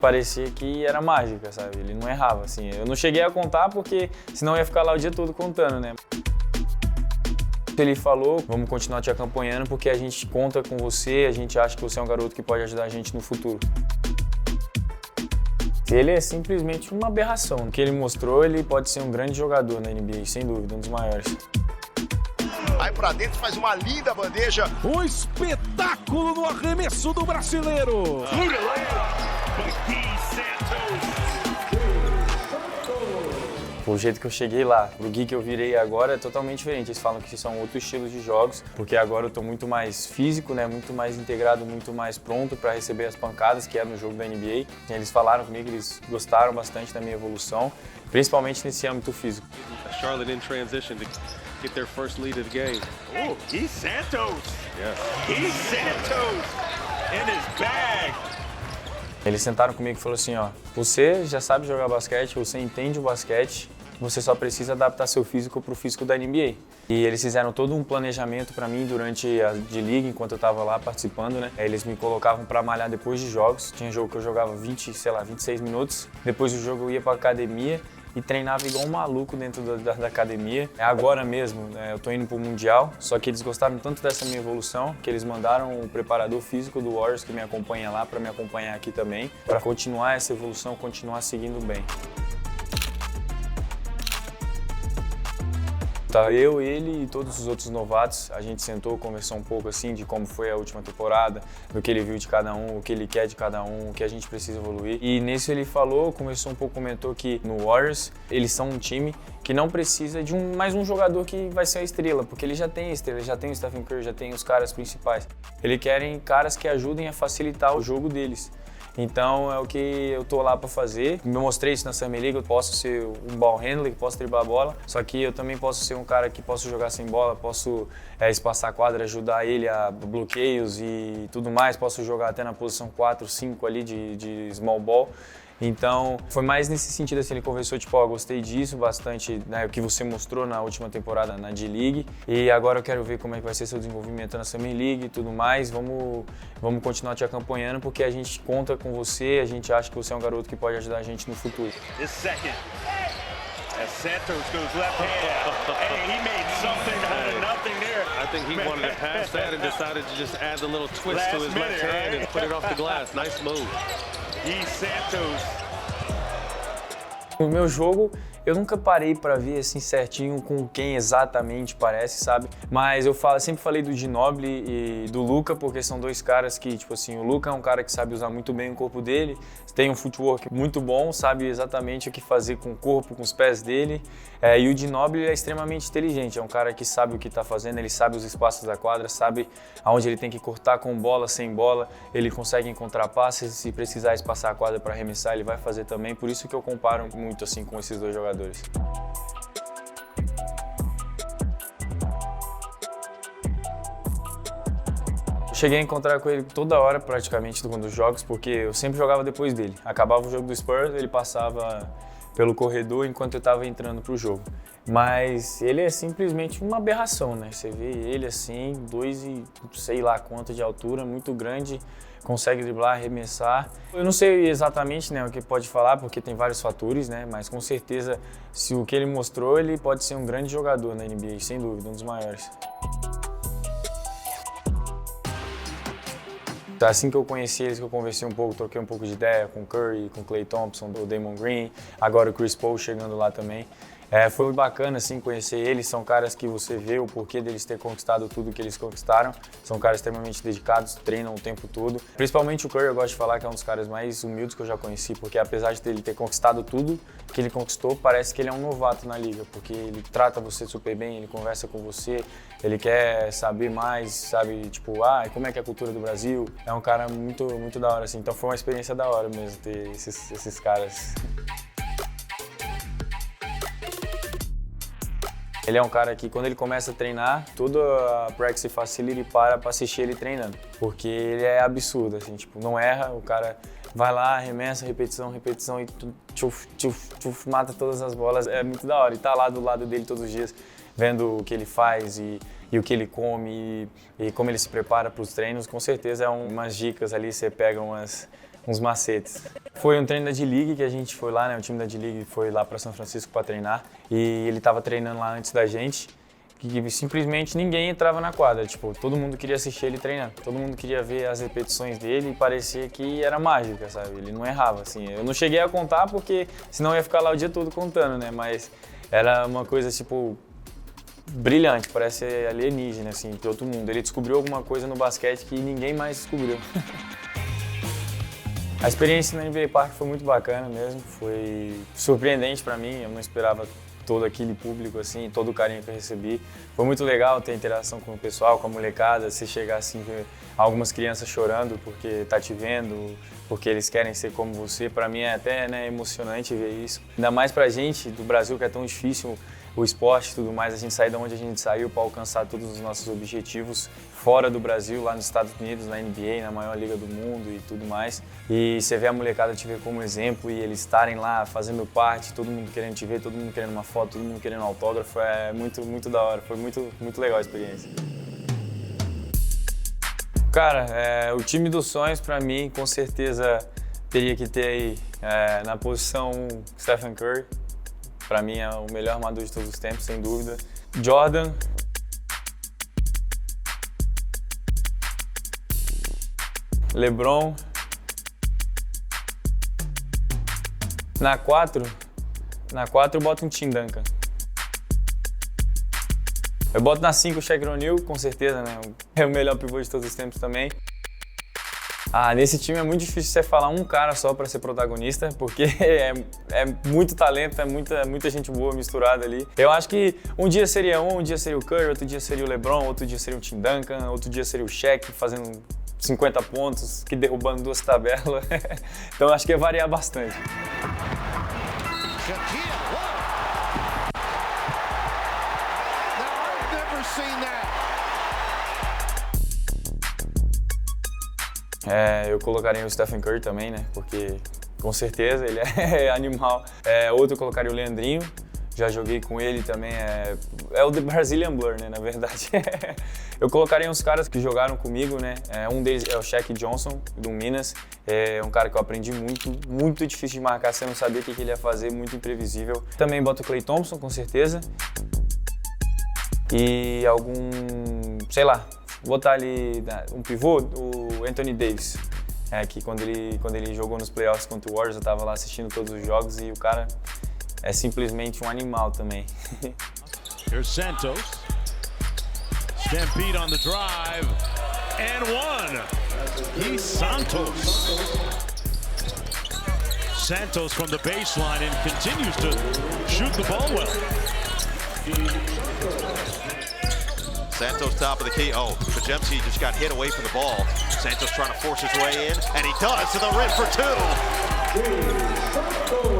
Parecia que era mágica, sabe? Ele não errava, assim. Eu não cheguei a contar porque senão eu ia ficar lá o dia todo contando, né? Ele falou, vamos continuar te acompanhando porque a gente conta com você, a gente acha que você é um garoto que pode ajudar a gente no futuro. Ele é simplesmente uma aberração. O que ele mostrou, ele pode ser um grande jogador na NBA, sem dúvida, um dos maiores. Aí pra dentro faz uma linda bandeja. Um espetáculo no arremesso do brasileiro. O jeito que eu cheguei lá, o Gui que eu virei agora é totalmente diferente. Eles falam que são outros estilos de jogos, porque agora eu tô muito mais físico, né? Muito mais integrado, muito mais pronto para receber as pancadas que é no jogo da NBA. Eles falaram comigo, eles gostaram bastante da minha evolução, principalmente nesse âmbito físico. Charlotte in transition to get their first lead of the game. Oh, Gui Santos! Yeah. Gui Santos in his bag! Eles sentaram comigo e falaram assim, ó, você já sabe jogar basquete, você entende o basquete, você só precisa adaptar seu físico para o físico da NBA. E eles fizeram todo um planejamento para mim durante a D-League, enquanto eu estava lá participando, né? Eles me colocavam para malhar depois de jogos. Tinha jogo que eu jogava 26 minutos. Depois do jogo eu ia para academia e treinava igual um maluco dentro da academia. Agora mesmo, né, eu tô indo pro Mundial, só que eles gostaram tanto dessa minha evolução que eles mandaram o preparador físico do Warriors que me acompanha lá para me acompanhar aqui também, para continuar essa evolução, continuar seguindo bem. Tá, eu, ele e todos os outros novatos, a gente sentou, conversou um pouco assim de como foi a última temporada, do que ele viu de cada um, o que ele quer de cada um, o que a gente precisa evoluir. E nisso ele falou, conversou um pouco, comentou que no Warriors eles são um time que não precisa de mais um jogador que vai ser a estrela, porque ele já tem a estrela, já tem o Stephen Curry, já tem os caras principais. Eles querem caras que ajudem a facilitar o jogo deles. Então é o que eu tô lá para fazer. Me mostrei isso na Summer League, eu posso ser um ball handler, posso driblar a bola, só que eu também posso ser um cara que posso jogar sem bola, posso espaçar a quadra, ajudar ele a bloqueios e tudo mais, posso jogar até na posição 4, 5 ali de small ball. Então, foi mais nesse sentido, assim, ele conversou, tipo, ó, gostei disso bastante, né, o que você mostrou na última temporada na D-League, e agora eu quero ver como é que vai ser seu desenvolvimento na Summer League e tudo mais, vamos continuar te acompanhando, porque a gente conta com você, a gente acha que você é um garoto que pode ajudar a gente no futuro. This second, as Santos goes left hand, hey, he made something out of nothing there. I think he wanted to pass that and decided to just add a little twist to his left hand and put it off the glass. Nice move. Gui Santos. O meu jogo, eu nunca parei para ver assim certinho com quem exatamente parece, sabe? Mas eu sempre falei do Ginobili e do Luka, porque são dois caras que, tipo assim, o Luka é um cara que sabe usar muito bem o corpo dele, tem um footwork muito bom, sabe exatamente o que fazer com o corpo, com os pés dele. E o Ginobili é extremamente inteligente, é um cara que sabe o que está fazendo, ele sabe os espaços da quadra, sabe aonde ele tem que cortar com bola, sem bola, ele consegue encontrar passes, se precisar espaçar a quadra para arremessar, ele vai fazer também, por isso que eu comparo muito assim com esses dois jogadores. Cheguei a encontrar com ele toda hora, praticamente, dos jogos, porque eu sempre jogava depois dele. Acabava o jogo do Spurs, ele passava pelo corredor enquanto eu estava entrando para o jogo. Mas ele é simplesmente uma aberração, né? Você vê ele assim, 2 e sei lá quanto de altura, muito grande, consegue driblar, arremessar. Eu não sei exatamente, né, o que pode falar, porque tem vários fatores, né? Mas com certeza, se o que ele mostrou, ele pode ser um grande jogador na NBA, sem dúvida, um dos maiores. Assim que eu conheci eles, que eu conversei um pouco, troquei um pouco de ideia com o Curry, com o Klay Thompson, o Draymond Green, agora o Chris Paul chegando lá também. Foi bacana assim, conhecer eles, são caras que você vê o porquê deles ter conquistado tudo que eles conquistaram, são caras extremamente dedicados, treinam o tempo todo. Principalmente o Curry, eu gosto de falar que é um dos caras mais humildes que eu já conheci, porque apesar de ele ter conquistado tudo que ele conquistou, parece que ele é um novato na liga, porque ele trata você super bem, ele conversa com você, ele quer saber mais, sabe, tipo, como é que é a cultura do Brasil. É um cara muito, muito da hora, assim, então foi uma experiência da hora mesmo ter esses caras. Ele é um cara que, quando ele começa a treinar, toda a practice facility para assistir ele treinando. Porque ele é absurdo, assim, tipo, não erra, o cara vai lá, arremessa, repetição, repetição e mata todas as bolas. É muito da hora. E tá lá do lado dele todos os dias, vendo o que ele faz e o que ele come e como ele se prepara para os treinos. Com certeza é umas dicas ali, você pega uns macetes. Foi um treino da D-League que a gente foi lá, né? O time da D-League foi lá para São Francisco para treinar e ele estava treinando lá antes da gente. Que simplesmente ninguém entrava na quadra, tipo, todo mundo queria assistir ele treinando, todo mundo queria ver as repetições dele e parecia que era mágica, sabe? Ele não errava, assim. Eu não cheguei a contar porque senão eu ia ficar lá o dia todo contando, né? Mas era uma coisa, tipo, brilhante, parece alienígena, assim, de outro mundo. Ele descobriu alguma coisa no basquete que ninguém mais descobriu. A experiência na NBA Park foi muito bacana mesmo, foi surpreendente para mim, eu não esperava todo aquele público, assim, todo o carinho que eu recebi. Foi muito legal ter interação com o pessoal, com a molecada, você chegar assim, ver algumas crianças chorando porque tá te vendo, porque eles querem ser como você. Para mim é até, né, emocionante ver isso. Ainda mais pra gente do Brasil, que é tão difícil o esporte e tudo mais, a gente sair de onde a gente saiu para alcançar todos os nossos objetivos fora do Brasil, lá nos Estados Unidos, na NBA, na maior liga do mundo e tudo mais. E você vê a molecada te ver como exemplo e eles estarem lá fazendo parte, todo mundo querendo te ver, todo mundo querendo uma foto, todo mundo querendo um autógrafo, é muito da hora, foi muito legal a experiência. Cara, o time dos sonhos para mim com certeza teria que ter aí na posição Stephen Curry. Para mim é o melhor armador de todos os tempos, sem dúvida. Jordan. LeBron. Na 4 eu boto um Tim Duncan. Eu boto na 5 o Shaquille O'Neal, com certeza, né? É o melhor pivô de todos os tempos também. Nesse time é muito difícil você falar um cara só para ser protagonista, porque é muito talento, é muita gente boa misturada ali. Eu acho que um dia seria um dia seria o Curry, outro dia seria o LeBron, outro dia seria o Tim Duncan, outro dia seria o Shaq fazendo 50 pontos, que derrubando 2 tabelas. Então acho que ia variar bastante. Eu colocaria o Stephen Curry também, né? Porque com certeza ele é animal. Outro eu colocaria o Leandrinho, já joguei com ele também. É o The Brazilian Blur, né? Na verdade. Eu colocaria uns caras que jogaram comigo, né? Um deles é o Shaq Johnson, do Minas. É um cara que eu aprendi muito difícil de marcar, você não sabia o que ele ia fazer, muito imprevisível. Também boto o Klay Thompson, com certeza. E sei lá, botar ali um pivô, o Anthony Davis. Que quando ele jogou nos playoffs contra o Warriors, eu tava lá assistindo todos os jogos e o cara é simplesmente um animal também. Here's Santos. Stampede on the drive. And one. He's Santos. Santos from the baseline and continues to shoot the ball well. Santos top of the key. Oh, Podziemski just got hit away from the ball. Santos trying to force his way in, and he does to the rim for 2.